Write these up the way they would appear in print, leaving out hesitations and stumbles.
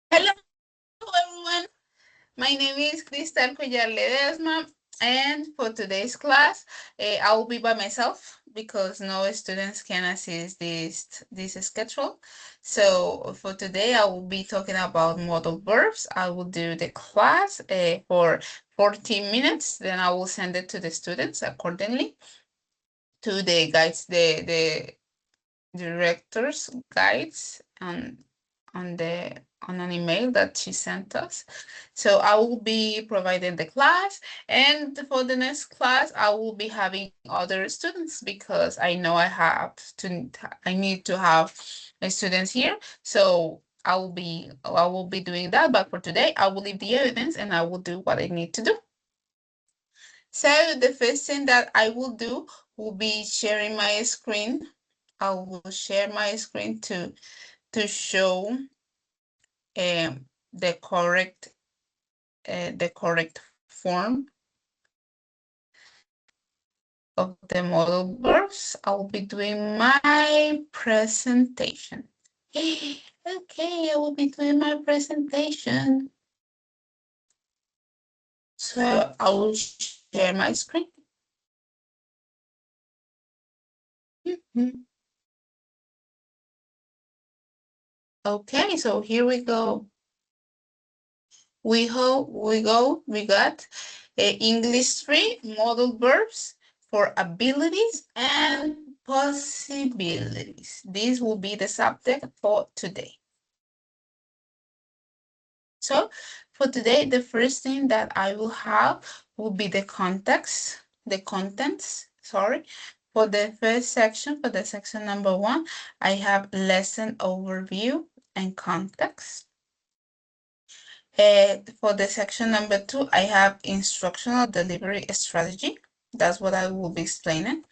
Hello, everyone. My name is Cristal Collar Ledesma, and for today's class, I will be by myself because no students can assist this schedule. So for today, I will be talking about modal verbs. I will do the class for 40 minutes, then I will send it to the students accordingly to the guides, the director's guides on the on an email that she sent us. So I will be providing the class, and for the next class, I will be having other students because I know I need to have students here. So I will be doing that. But for today, I will leave the evidence and I will do what I need to do. So the first thing that I will do will be sharing my screen. I will share my screen to show the correct form of the modal verbs. I will be doing my presentation. Okay, I will be doing my presentation. So I will share my screen. Mhm. Okay, so here we go. We got English 3 modal verbs for abilities and possibilities. This will be the subject for today. So for today, the first thing that I will have will be the contents, sorry. For the first section, for the section number 1, I have lesson overview and context. For the section number 2, I have instructional delivery strategy. That's what I will be explaining.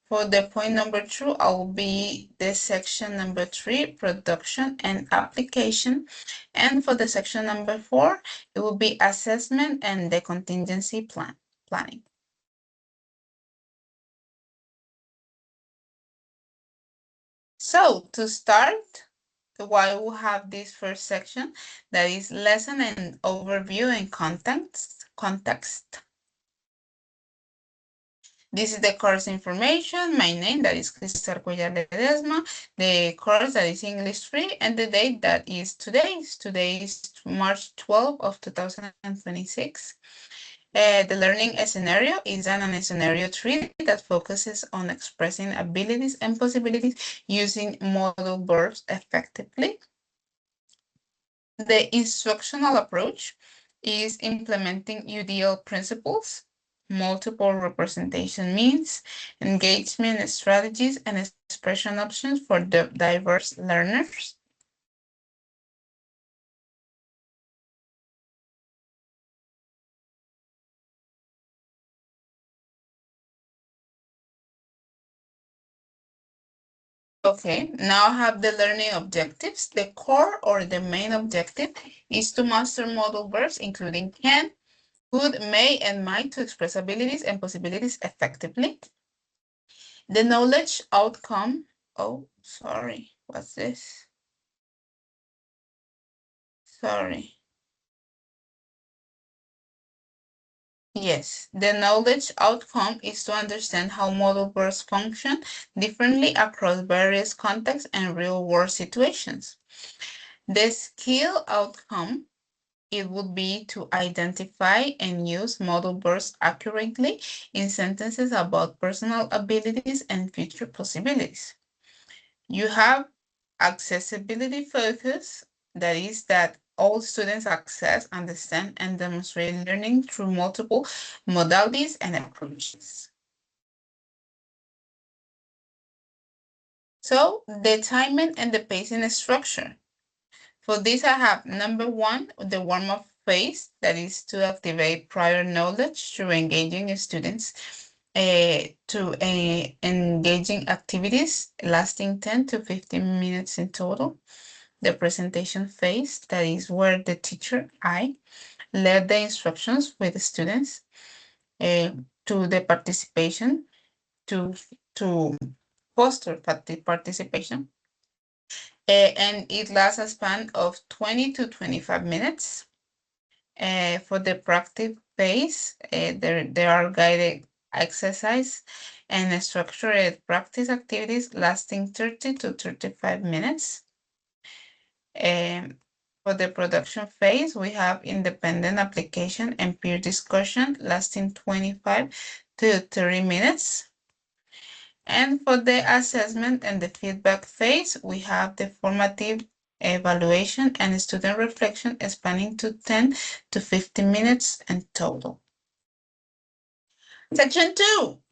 For the point number 2, I will be the section number 3, production and application. And for the section number 4, it will be assessment and the contingency planning. So to start, why we have this first section, that is lesson and overview and context. This is the course information, my name, that is Cristal Cuellar Ledesma, the course that is English 3, and the date that is today. Today is March 12 of 2026. The learning scenario is an scenario 3 that focuses on expressing abilities and possibilities using modal verbs effectively. The instructional approach is implementing UDL principles, multiple representation means, engagement strategies, and expression options for the diverse learners. Okay, now I have the learning objectives. The core or the main objective is to master modal verbs, including can, could, may, and might to express abilities and possibilities effectively. The knowledge outcome, oh, sorry, what's this? Sorry. Yes, the knowledge outcome is to understand how modal verbs function differently across various contexts and real-world situations. The skill outcome, it would be to identify and use modal verbs accurately in sentences about personal abilities and future possibilities. You have accessibility focus, that is that all students access, understand, and demonstrate learning through multiple modalities and approaches. So the timing and the pacing structure. For this, I have number 1, the warm-up phase, that is to activate prior knowledge through engaging students to engaging activities lasting 10 to 15 minutes in total. The presentation phase, that is where the teacher, I, led the instructions with the students to the participation, to foster participation. and it lasts a span of 20 to 25 minutes. For the practice phase, there are guided exercise and structured practice activities lasting 30 to 35 minutes. For the production phase, we have independent application and peer discussion lasting 25 to 30 minutes. And for the assessment and the feedback phase, we have the formative evaluation and student reflection spanning to 10 to 15 minutes in total. Section 2,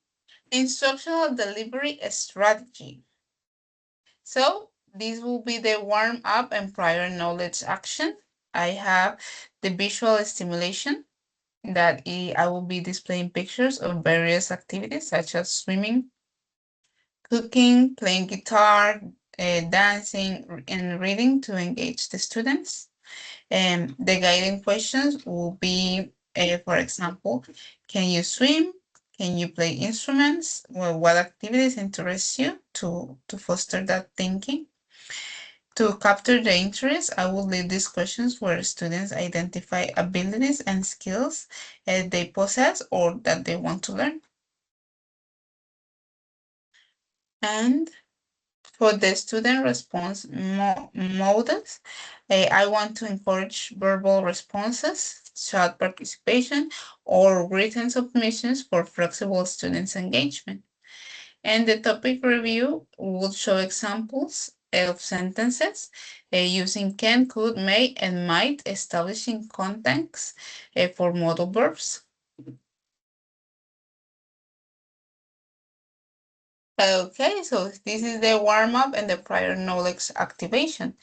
instructional delivery strategy. So this will be the warm up and prior knowledge action. I have the visual stimulation that I will be displaying pictures of various activities such as swimming, cooking, playing guitar, dancing, and reading to engage the students. The guiding questions will be, for example, can you swim? Can you play instruments? Well, what activities interest you to foster that thinking? To capture the interest, I will lead these questions where students identify abilities and skills they possess or that they want to learn. And for the student response models, I want to encourage verbal responses, chat participation, or written submissions for flexible students' engagement. And the topic review will show examples of sentences using can, could, may, and might, establishing context for modal verbs. Okay, so this is the warm-up and the prior knowledge activation.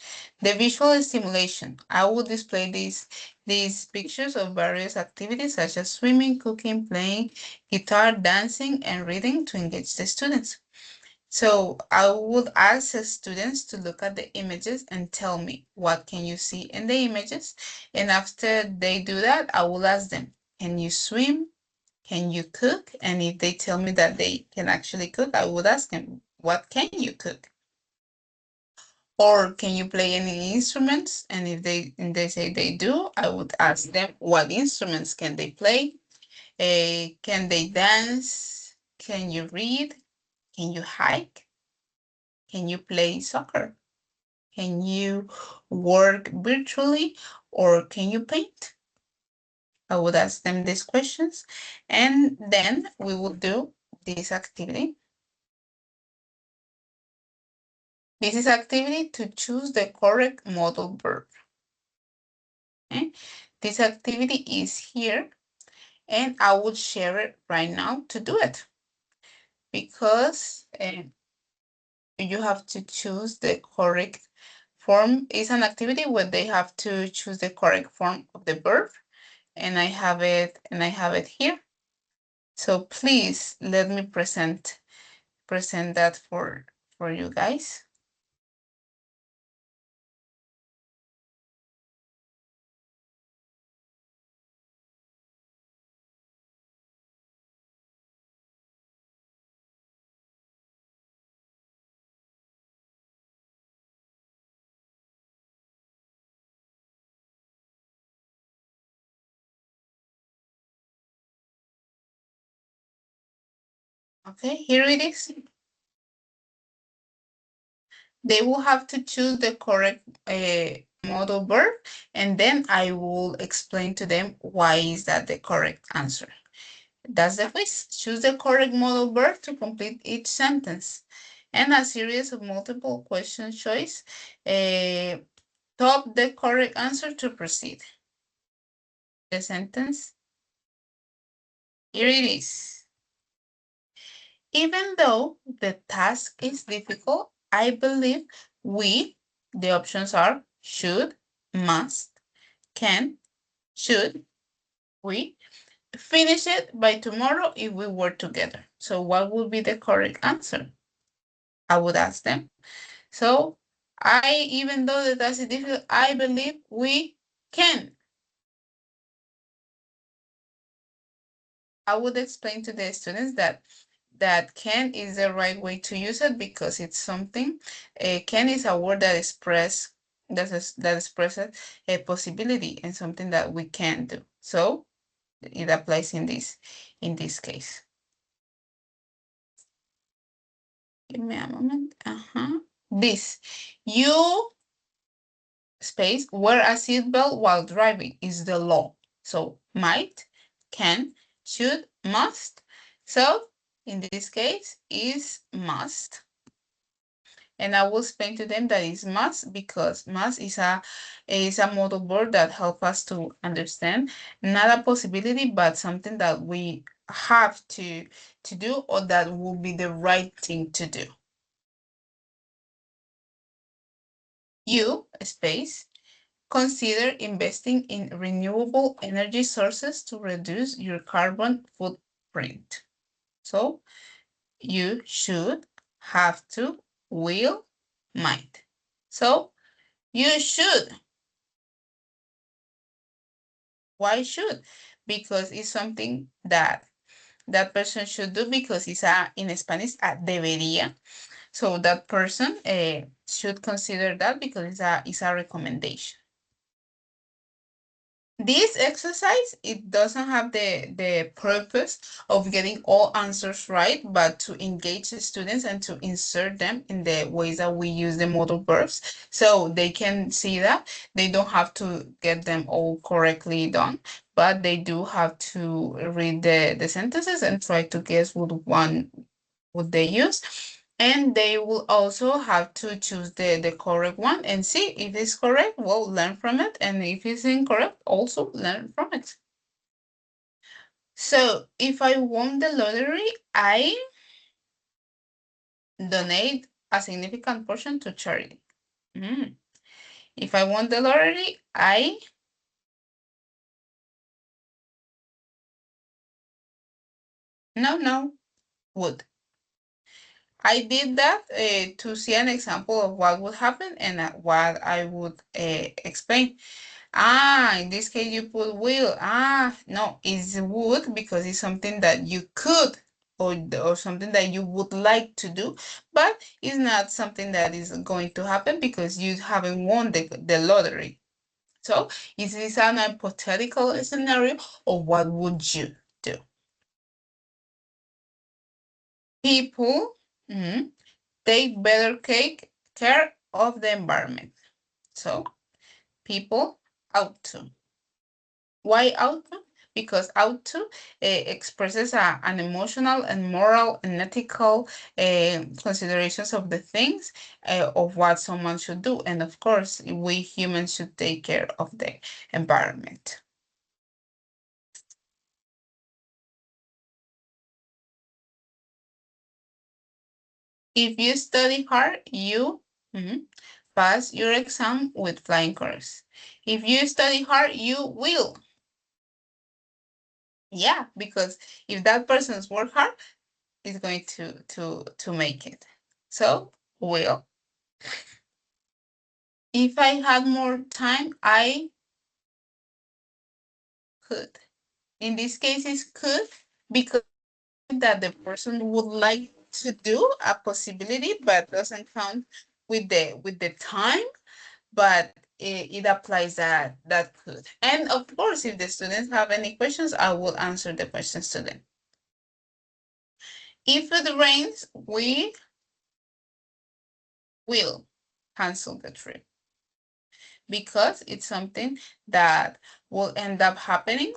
The visual stimulation. I will display these pictures of various activities such as swimming, cooking, playing guitar, dancing, and reading to engage the students. So I would ask the students to look at the images and tell me what can you see in the images. And after they do that, I will ask them, can you swim? Can you cook? And if they tell me that they can actually cook, I would ask them, what can you cook? Or can you play any instruments? And if they say they do, I would ask them, what instruments can they play? Can they dance? Can you read? Can you hike? Can you play soccer? Can you work virtually or can you paint? I would ask them these questions and then we will do this activity. This is activity to choose the correct modal verb. Okay? This activity is here and I will share it right now to do it because you have to choose the correct form. It's an activity where they have to choose the correct form of the verb and I have it here. So please let me present that for you guys. Okay, here it is. They will have to choose the correct modal verb, and then I will explain to them why is that the correct answer. That's the quiz. Choose the correct modal verb to complete each sentence. And a series of multiple question choice. Top the correct answer to proceed. The sentence, here it is. Even though the task is difficult, I believe the options are should, must, can, should, we finish it by tomorrow if we work together. So what would be the correct answer? I would ask them. So even though the task is difficult, I believe we can. I would explain to the students that that can is the right way to use it because it's something. Can is a word that expresses a possibility and something that we can do. So it applies in this case. Give me a moment. This, you space wear a seatbelt while driving is the law. So might, can, should, must. So in this case is must. And I will explain to them that is must because must is a modal verb that help us to understand not a possibility but something that we have to do or that will be the right thing to do. You space consider investing in renewable energy sources to reduce your carbon footprint. So you should, have to, will, might. So you should. Why should? Because it's something that person should do because it's in Spanish debería. So that person should consider that because it's a recommendation. This exercise, it doesn't have the purpose of getting all answers right, but to engage the students and to insert them in the ways that we use the modal verbs so they can see that they don't have to get them all correctly done, but they do have to read the sentences and try to guess what one would they use. And they will also have to choose the correct one and see if it's correct, well, learn from it. And if it's incorrect, also learn from it. So if I won the lottery, I donate a significant portion to charity. If I won the lottery, no, would. I did that to see an example of what would happen and what I would explain. In this case you put will. No, it's would because it's something that you could or something that you would like to do, but it's not something that is going to happen because you haven't won the lottery. So it is an hypothetical scenario of what would you do. People take better care of the environment. So people ought to. Why ought to? Because ought to expresses an emotional and moral and ethical considerations of the things of what someone should do. And of course, we humans should take care of the environment. If you study hard, you pass your exam with flying colors. If you study hard, you will. Yeah, because if that person's work hard, is going to make it. So will. If I had more time, I could. In this case, it's could because that the person would like to do a possibility, but doesn't count with the time. But it applies that could. And of course, if the students have any questions, I will answer the questions to them. If it rains, we will cancel the trip because it's something that will end up happening.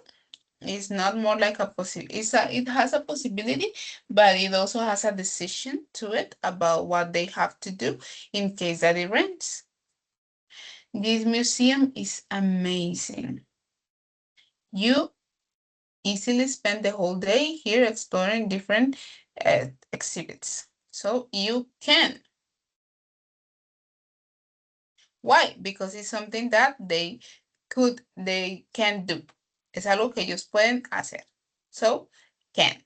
It's not more like a possibility. It has a possibility, but it also has a decision to it about what they have to do in case that it rains. This museum is amazing. You easily spend the whole day here exploring different exhibits. So you can. Why? Because it's something that they can do. Es algo que ellos pueden hacer. So, can.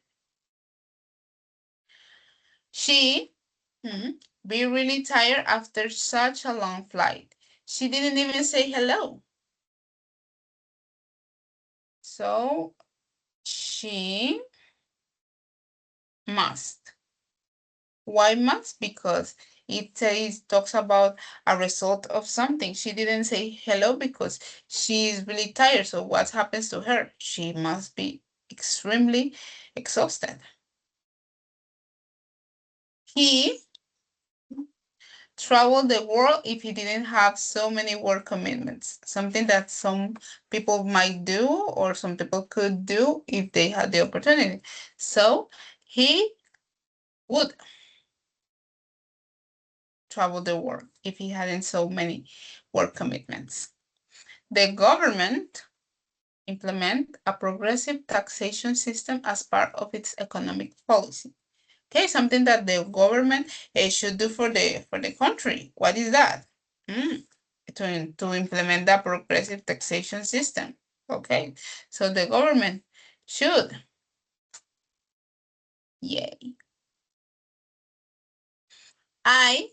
She be really tired after such a long flight. She didn't even say hello. So, she must. Why must? Because talks about a result of something. She didn't say hello because she is really tired. So what happens to her? She must be extremely exhausted. He traveled the world if he didn't have so many work commitments, something that some people might do or some people could do if they had the opportunity. So he would travel the world if he hadn't so many work commitments. The government implement a progressive taxation system as part of its economic policy. Okay, something that the government should do for the country. What is that? Mm, to implement the progressive taxation system. Okay, so the government should. Yay. I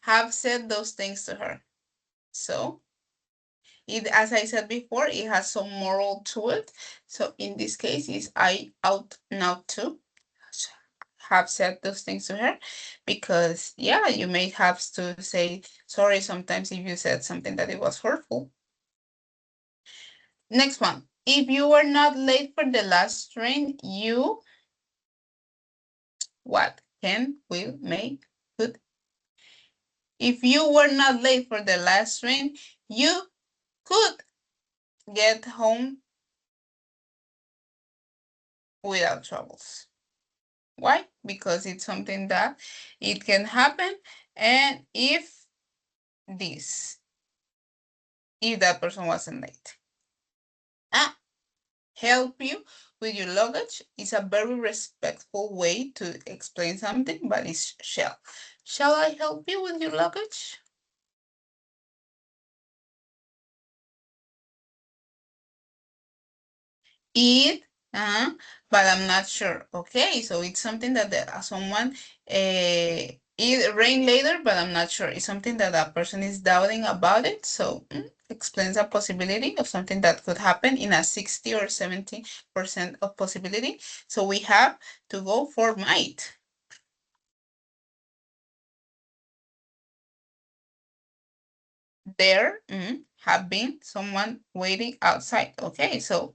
have said those things to her. So it, as I said before, it has some moral to it. So in this case, is I ought not to have said those things to her, because yeah, you may have to say sorry sometimes if you said something that it was hurtful. Next one. If you were not late for the last train, you what? Can, will, may, could. If you were not late for the last train, you could get home without troubles. Why? Because it's something that it can happen. And if this, if that person wasn't late. Ah, help you with your luggage is a very respectful way to explain something, but it's shall. Shall I help you with your luggage? It, but I'm not sure. Okay, so it's something that someone it rain later, but I'm not sure. It's something that a person is doubting about it. So explains a possibility of something that could happen in a 60 or 70% of possibility. So we have to go for might. There have been someone waiting outside. Okay, so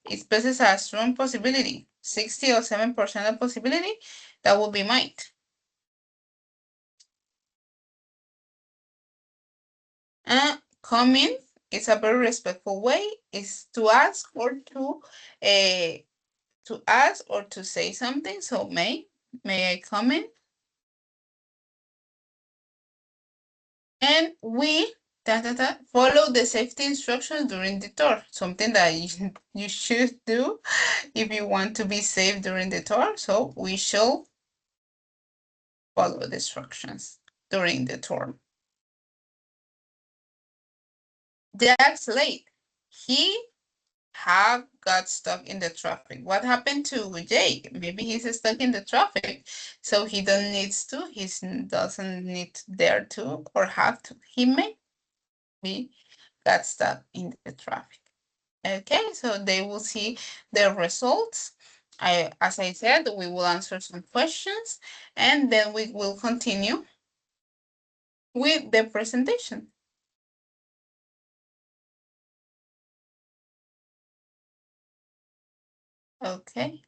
it possesses a strong possibility, 60 or 7% of possibility, that will be might. Coming is a very respectful way, is to ask or to say something. So may I come in? And we follow the safety instructions during the tour. Something that you should do if you want to be safe during the tour. So we shall follow the instructions during the tour. Jack's late. He have got stuck in the traffic. What happened to Jake? Maybe he's stuck in the traffic, so he doesn't need dare to or have to. He may be got stuck in the traffic. Okay, so they will see the results. As I said, we will answer some questions and then we will continue with the presentation. Okay.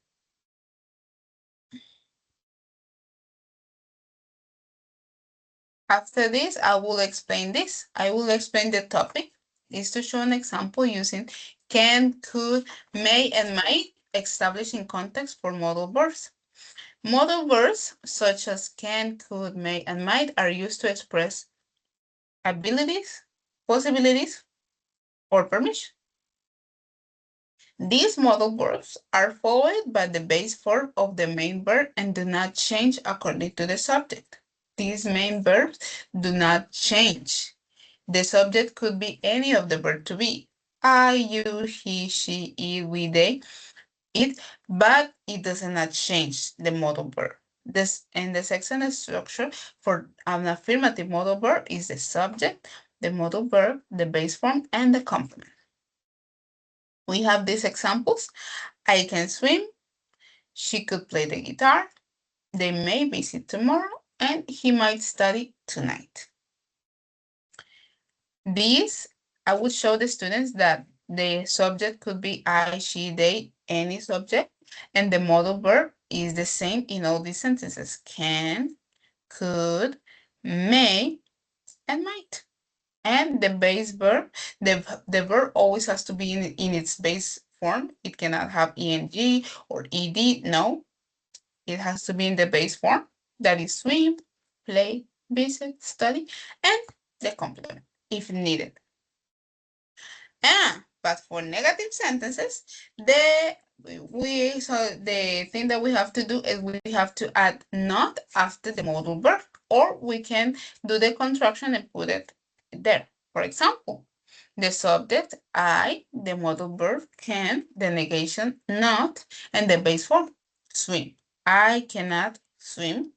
After this, I will explain this. I will explain the topic. Is to show an example using can, could, may, and might established in context for modal verbs. Modal verbs such as can, could, may, and might are used to express abilities, possibilities, or permission. These modal verbs are followed by the base form of the main verb and do not change according to the subject. These main verbs do not change. The subject could be any of the verb to be. I, you, he, she, it, we, they, it, but it does not change the modal verb. This and the section structure for an affirmative modal verb is the subject, the modal verb, the base form, and the complement. We have these examples. I can swim. She could play the guitar. they may visit tomorrow, and he might study tonight. These, I would show the students that the subject could be I, she, they, any subject, and the modal verb is the same in all these sentences: can, could, may, and might. And the base verb, the verb always has to be in its base form. It cannot have ing or ed. No, it has to be in the base form. That is swim, play, visit, study, and the complement if needed. But for negative sentences, the thing that we have to do is we have to add not after the modal verb, or we can do the contraction and put it there. For example, the subject I, the modal verb can, the negation not, and the base form swim. I cannot swim,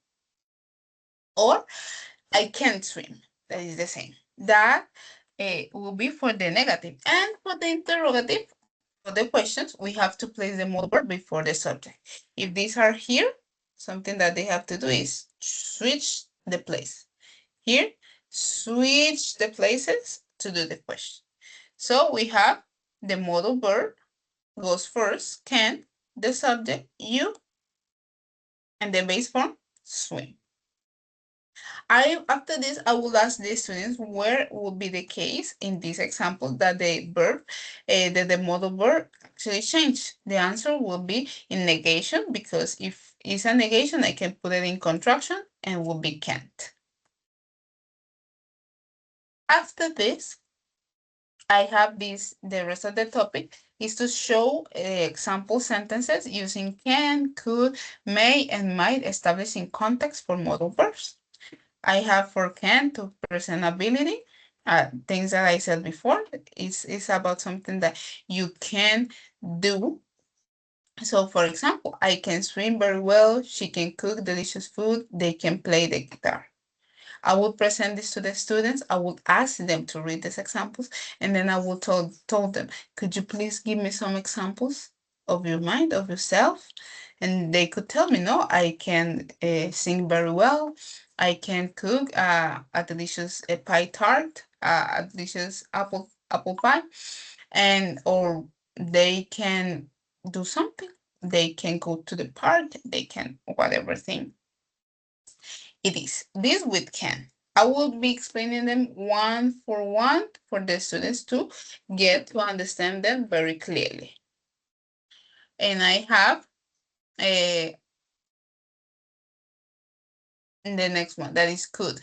or I can't swim. That is the same. That will be for the negative. And for the interrogative, for the questions, we have to place the modal verb before the subject. If these are here, something that they have to do is switch the place. Here, switch the places to do the question. So we have the modal verb goes first, can, the subject, you, and the base form, swim. After this, I will ask the students where would be the case in this example that the verb, that the modal verb actually change. The answer will be in negation, because if it's a negation, I can put it in contraction and will be can't. After this, I have the rest of the topic is to show example sentences using can, could, may, and might established in context for modal verbs. I have for can to present ability, things that I said before. It's about something that you can do. So for example, I can swim very well, she can cook delicious food, they can play the guitar. I will present this to the students. I will ask them to read these examples, and then I will told them, could you please give me some examples of your mind, of yourself? And they could tell me, no, I can sing very well. I can cook a delicious pie tart, a delicious apple pie, and or they can do something. They can go to the park. They can whatever thing it is. This with can. I will be explaining them one for the students to get to understand them very clearly. And I have the next one, that is could,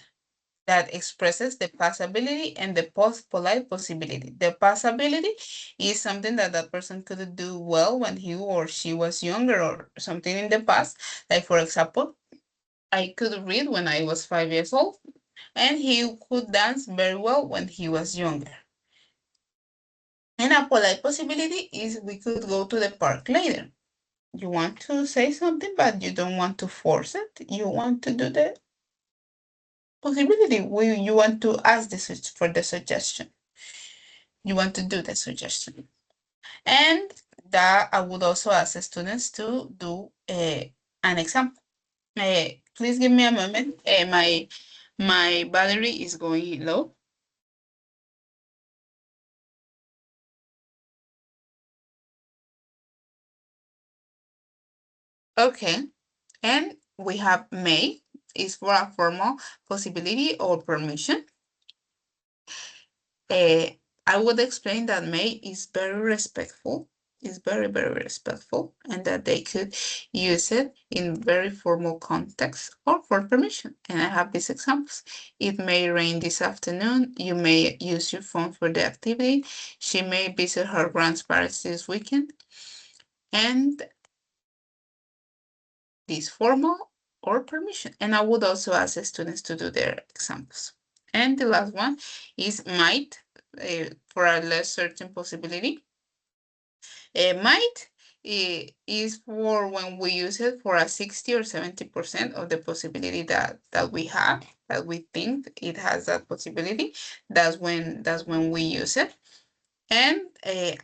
that expresses the possibility and the polite possibility. The possibility is something that that person could do well when he or she was younger, or something in the past. Like for example, I could read when I was 5 years old, and he could dance very well when he was younger. And a polite possibility is we could go to the park later. You want to say something, but you don't want to force it. You want to do the possibility. You want to ask for the suggestion. You want to do the suggestion. And that I would also ask the students to do an example. Please give me a moment. My battery is going low. Okay, and we have may is for a formal possibility or permission. I would explain that may is very respectful, is very, very respectful, and that they could use it in very formal context or for permission. And I have these examples. It may rain this afternoon. You may use your phone for the activity. She may visit her grandparents this weekend. And this formal or permission. And I would also ask the students to do their examples. And the last one is might, for a less certain possibility. Might is for when we use it for a 60 or 70% of the possibility that we have, that we think it has that possibility. That's when we use it. And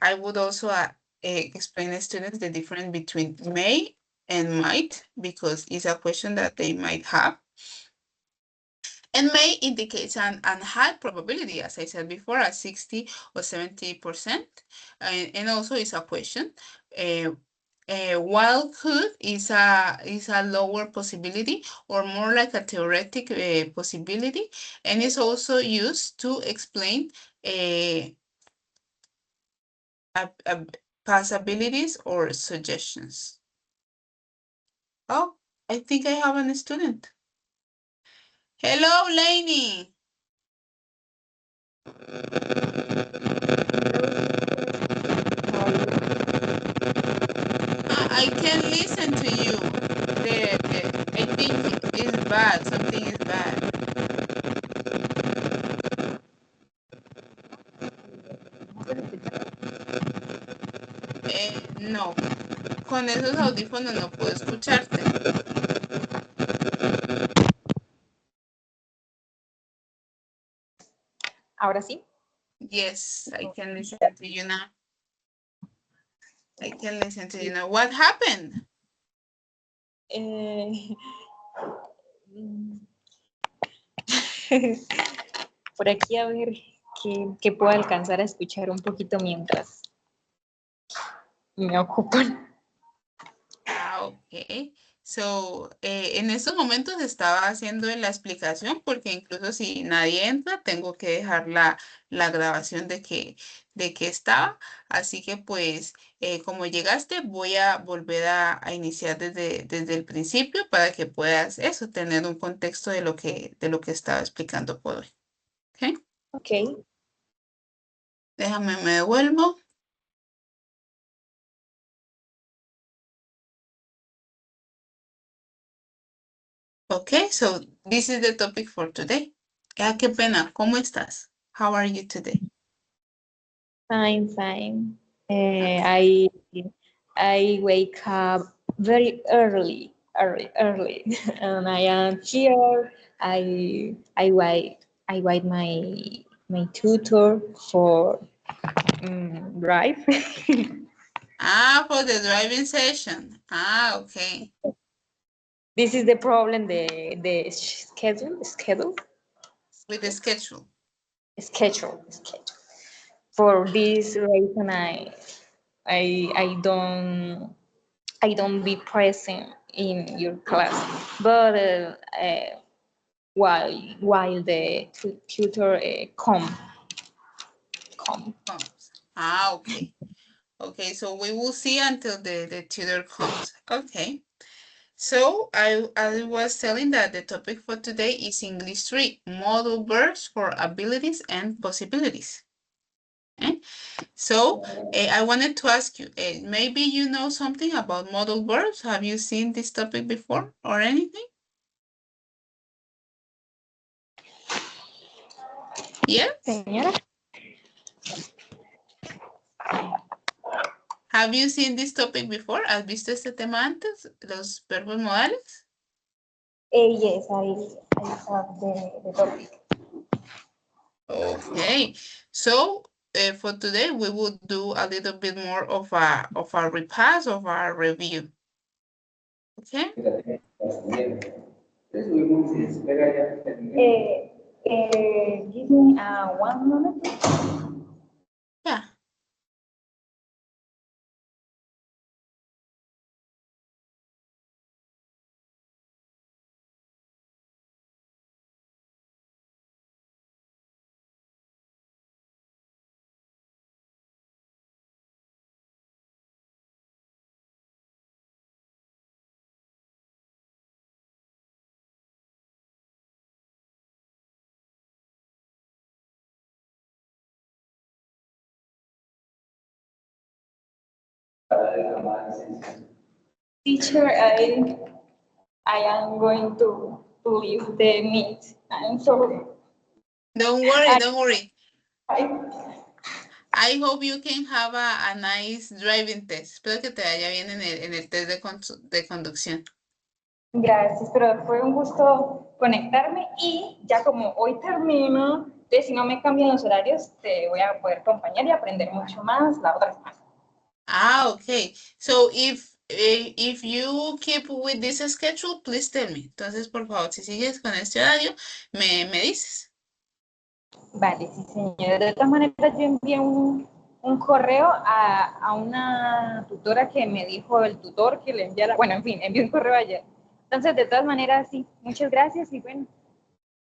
I would also explain to students the difference between may and might, because it's a question that they might have. And may indicates an high probability, as I said before, at 60 or 70%. And also it's a question. While could is a lower possibility or more like a theoretic possibility, and it's also used to explain possibilities or suggestions. Oh, I think I have a student. Hello, Lainey. I can listen to you. I think it's bad. Something is bad. No. Con esos audífonos no puedo escucharte. ¿Ahora sí? Yes, I can listen to you now. I can listen to you now. What happened? Por aquí a ver qué puedo alcanzar a escuchar un poquito mientras me ocupan. Ok. So, en estos momentos estaba haciendo la explicación porque incluso si nadie entra, tengo que dejar la grabación de que estaba. Así que pues, como llegaste, voy a volver a iniciar desde el principio para que puedas eso, tener un contexto de lo que estaba explicando por hoy. ¿Ok? Ok. Déjame, me devuelvo. Okay, so this is the topic for today. Qué pena, ¿cómo estás? How are you today? Fine. I wake up very early, and I am here. I wait my tutor for drive. For the driving session. Okay. This is the problem, the schedule. With the schedule. Schedule. For this reason, I don't be present in your class, but while the tutor comes. Okay. Okay, so we will see until the tutor comes. Okay. So I was telling that the topic for today is English 3, modal verbs for abilities and possibilities. Okay? So I wanted to ask you, maybe you know something about modal verbs? Have you seen this topic before or anything? Yes? Señora. Have you seen this topic before? ¿Has visto este tema antes? Los verbos modales? Yes, I have the topic. Okay, so for today we will do a little bit more of a repass of our review. Okay. Give me 1 moment. Yeah. Teacher, I am going to leave the meet. I'm sorry. Don't worry. I hope you can have a nice driving test. Espero que te vaya bien en el test de conducción. Gracias, pero fue un gusto conectarme y ya como hoy termino, entonces si no me cambian los horarios, te voy a poder acompañar y aprender mucho más la otra semana. Okay. So if if you keep with this schedule, please tell me. Entonces, por favor, si sigues con este horario, me dices. Vale, sí, señora. De todas maneras, yo envié un correo a una tutora que me dijo el tutor que le enviara, bueno, en fin, envié un correo ayer. Entonces, de todas maneras, sí, muchas gracias y bueno,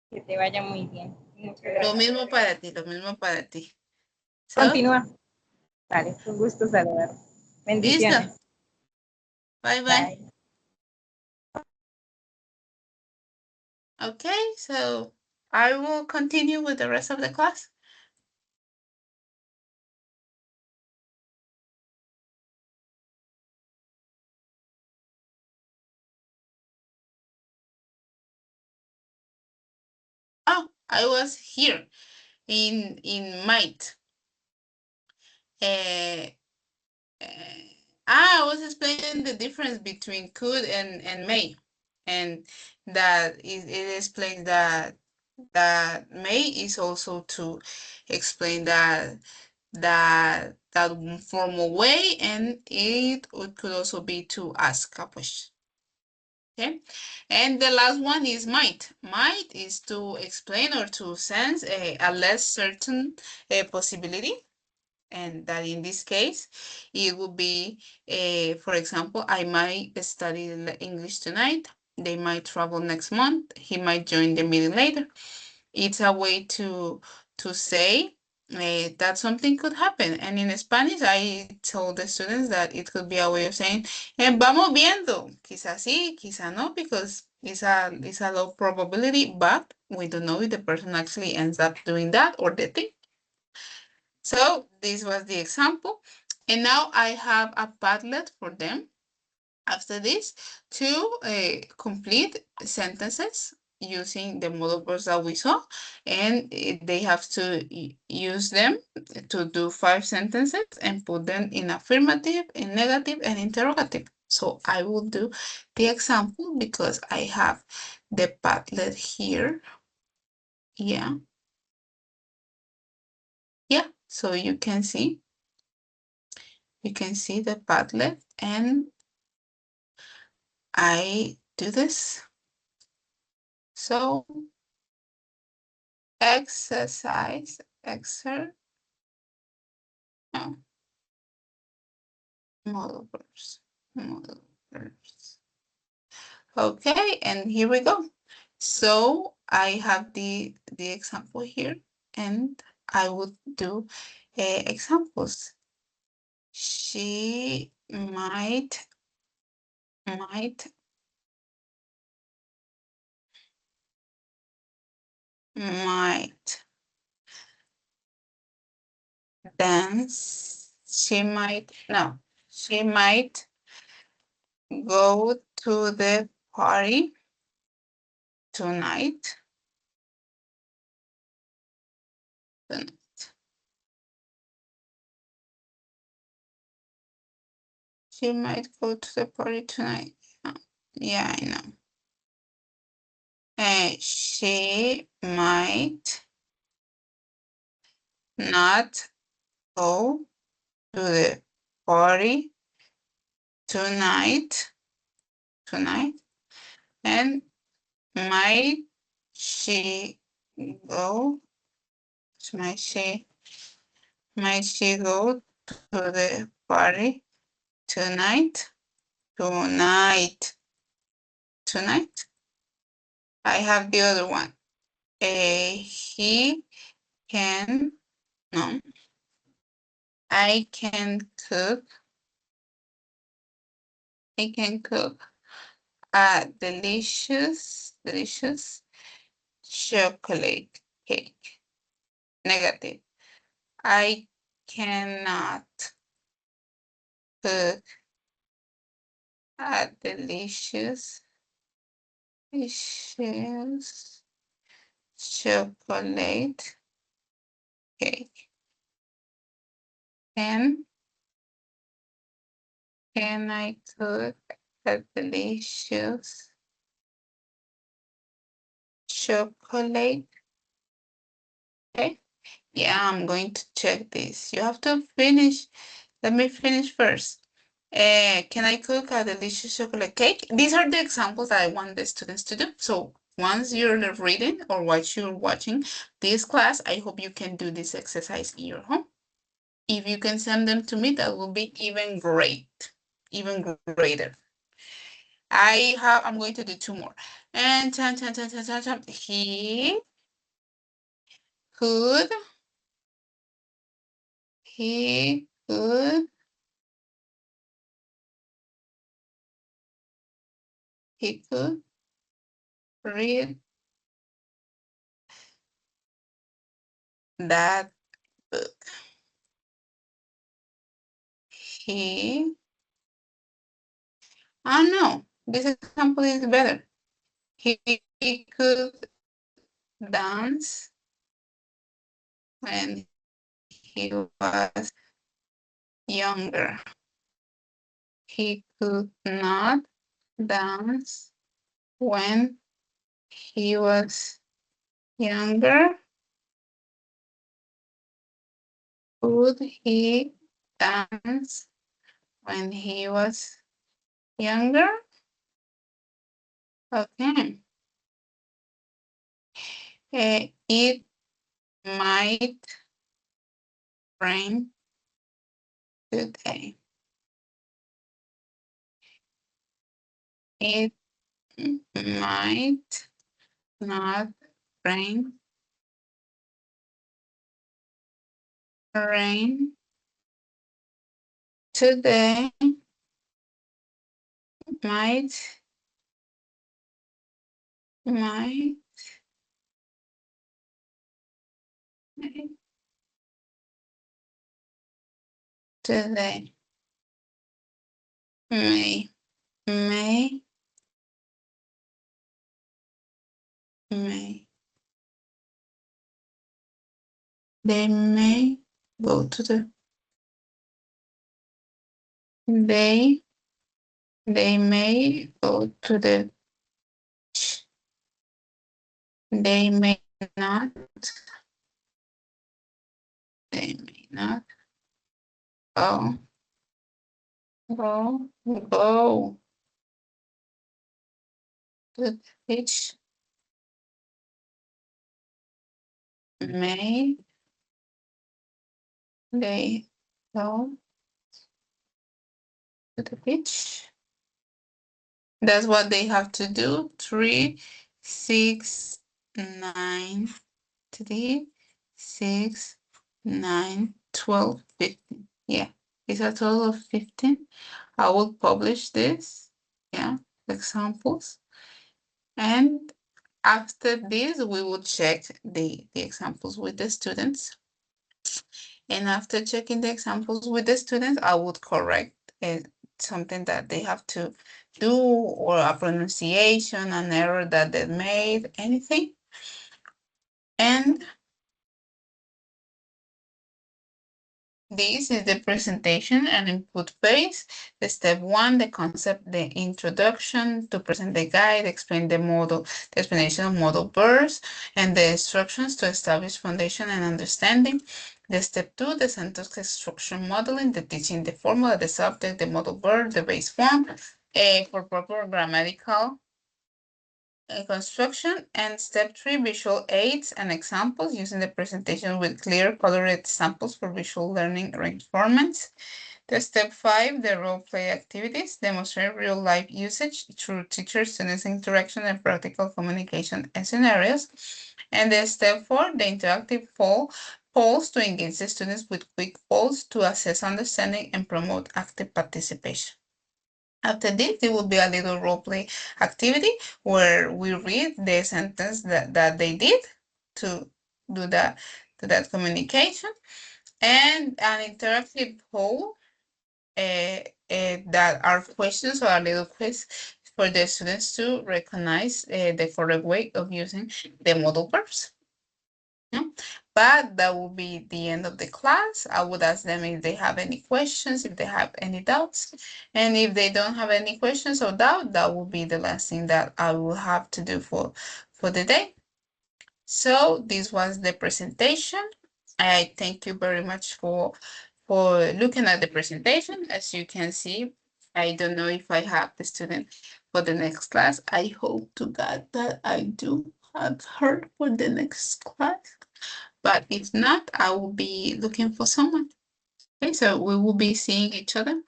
que te vaya muy bien. Muchas Lo gracias. mismo para ti, lo mismo para ti. So, Continúa. Vale, un gusto saludar. listo. Bendiciones. Bye bye. Bye. Okay, so I will continue with the rest of the class. Oh, I was here in might. Uh, I was explaining the difference between could and may, and that it explains that may is also to explain that formal way, and it could also be to ask a question. Okay, and the last one is might. Might is to explain or to sense a less certain possibility, and that in this case it would be, for example, I might study English tonight, they might travel next month, he might join the meeting later. It's a way to say that something could happen. And in Spanish, I told the students that it could be a way of saying, vamos viendo, quizás sí, quizás no, because it's a low probability, but we don't know if the person actually ends up doing that or the thing. So this was the example. And now I have a Padlet for them after this to complete sentences using the model verbs that we saw. And they have to use them to do 5 sentences and put them in affirmative, in negative, and interrogative. So I will do the example because I have the Padlet here. Yeah. Yeah, so you can see the Padlet, and I do this. So exercise, no, model verbs. Okay, and here we go. So I have the example here, and I would do examples. She might dance. She might go to the party tonight. She might go to the party tonight. Yeah, I know. She might not go to the party tonight. And might she go? Might she go to the party tonight? Tonight. I have the other one. He can, no. I can cook a delicious chocolate cake. Negative. I cannot cook a delicious chocolate cake. Can I cook a delicious chocolate? Okay. Yeah, I'm going to check this. You have to finish. Let me finish first. Can I cook a delicious chocolate cake? These are the examples that I want the students to do. So once you're reading or what you're watching this class, I hope you can do this exercise in your home. If you can send them to me, that will be even great, even greater. I'm going to do two more. And could, he could, he could read that book. He, oh no, this example is better. He could dance when he was younger. He could not dance when he was younger. Could he dance when he was younger? Okay. It might rain today. It might not rain today. Might might today. May may may they may go to the they they may go to the they may not they may not go go to the beach. May they go to the beach. That's what they have to do. 3, 6, 9, 3, 6, 9, 12, 15. Yeah, it's a total of 15. I will publish this. Yeah, examples. And after this, we will check the examples with the students. And after checking the examples with the students, I would correct something that they have to do or a pronunciation, an error that they made, anything. And this is the presentation and input phase. The step 1, the concept, the introduction, to present the guide, explain the model, the explanation of model verbs, and the instructions to establish foundation and understanding. The step 2, the sentence construction modeling, the teaching the formula, the subject, the model verb, the base form, for proper grammatical construction. And step 3, visual aids and examples using the presentation with clear colored examples for visual learning reinforcements. The step 5, the role play activities, demonstrate real life usage through teacher-student interaction and practical communication scenarios. And the step 4, the interactive polls to engage the students with quick polls to assess understanding and promote active participation. After this, there will be a little role play activity where we read the sentence that they did to do that communication, and an interactive poll that are questions or a little quiz for the students to recognize the correct way of using the model verbs. Yeah. But that will be the end of the class. I would ask them if they have any questions, if they have any doubts. And if they don't have any questions or doubt, that will be the last thing that I will have to do for the day. So this was the presentation. I thank you very much for looking at the presentation. As you can see, I don't know if I have the student for the next class. I hope to God that I do have her for the next class. But if not, I will be looking for someone. Okay, so we will be seeing each other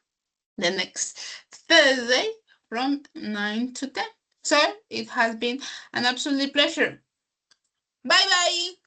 the next Thursday from 9 to 10. So it has been an absolute pleasure. Bye bye.